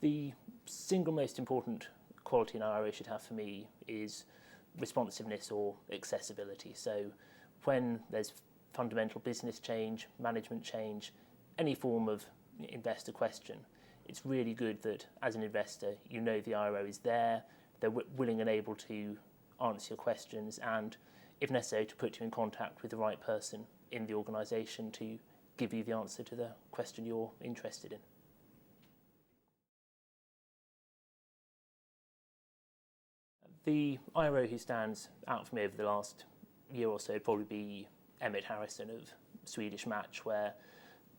The single most important quality an IRO should have for me is responsiveness or accessibility. So when there's fundamental business change, management change, any form of investor question, it's really good that as an investor you know the IRO is there, they're willing and able to answer your questions, and if necessary to put you in contact with the right person in the organisation to give you the answer to the question you're interested in. The IRO who stands out for me over the last year or so would probably be Emmett of Swedish Match, where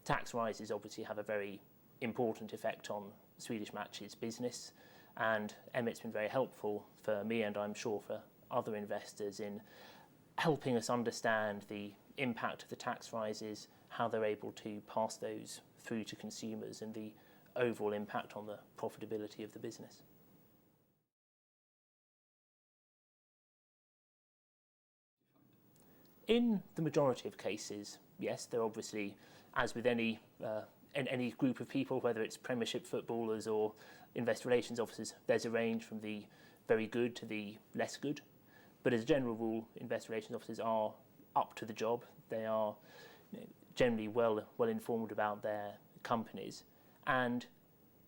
tax rises obviously have a very important effect on Swedish Match's business, and Emmett's been very helpful for me, and I'm sure for other investors, in helping us understand the impact of the tax rises, how they're able to pass those through to consumers, and the overall impact on the profitability of the business. In the majority of cases, yes, they're obviously, as with any group of people, whether it's Premiership footballers or investor relations officers, there's a range from the very good to the less good. But as a general rule, investor relations officers are up to the job. They are generally well informed about their companies, and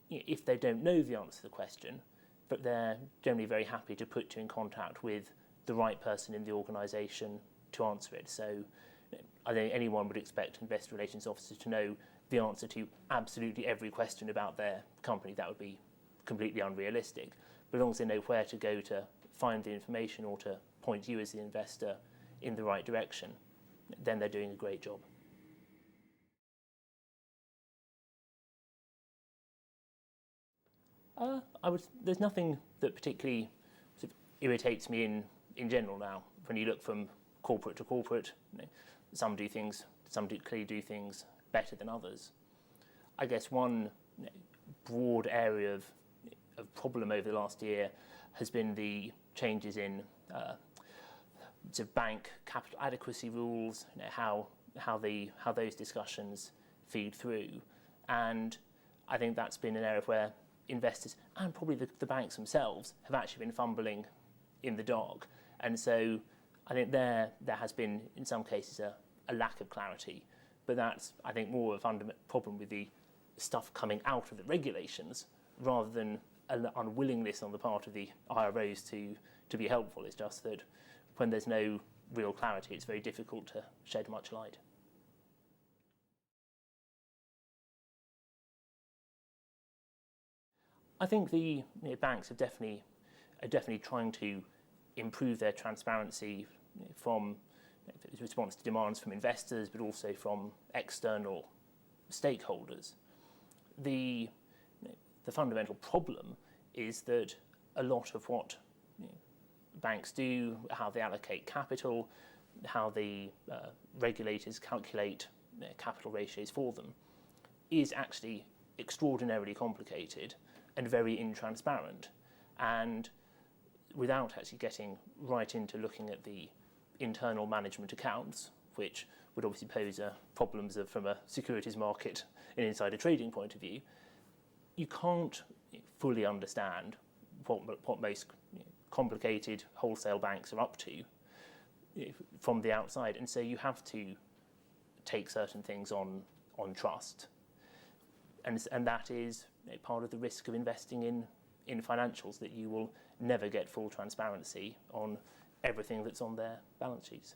if they don't know the answer to the question, but they're generally very happy to put you in contact with the right person in the organisation to answer it. So I think anyone would expect investor relations officers to know the answer to absolutely every question about their company. That would be completely unrealistic. But as long as they know where to go to find the information or to point you as the investor in the right direction, then they're doing a great job. There's nothing that particularly sort of irritates me in general now. When you look from corporate to corporate, some clearly do things better than others. I guess one broad area of problem over the last year has been the changes in sort of bank capital adequacy rules, how those discussions feed through, and I think that's been an area where investors and probably the banks themselves have actually been fumbling in the dark, and so I think there has been in some cases a lack of clarity, but that's I think more of a fundamental problem with the stuff coming out of the regulations rather than an unwillingness on the part of the IROs to be helpful. It's just that when there's no real clarity, it's very difficult to shed much light. I think the banks are definitely trying to improve their transparency from response to demands from investors, but also from external stakeholders. The fundamental problem is that a lot of what banks do, how they allocate capital, how the regulators calculate capital ratios for them, is actually extraordinarily complicated and very intransparent. And without actually getting right into looking at the internal management accounts, which would obviously pose problems from a securities market and insider trading point of view, you can't fully understand what most complicated wholesale banks are up to from the outside, and so you have to take certain things on trust, and that is part of the risk of investing in financials, that you will never get full transparency on everything that's on their balance sheets.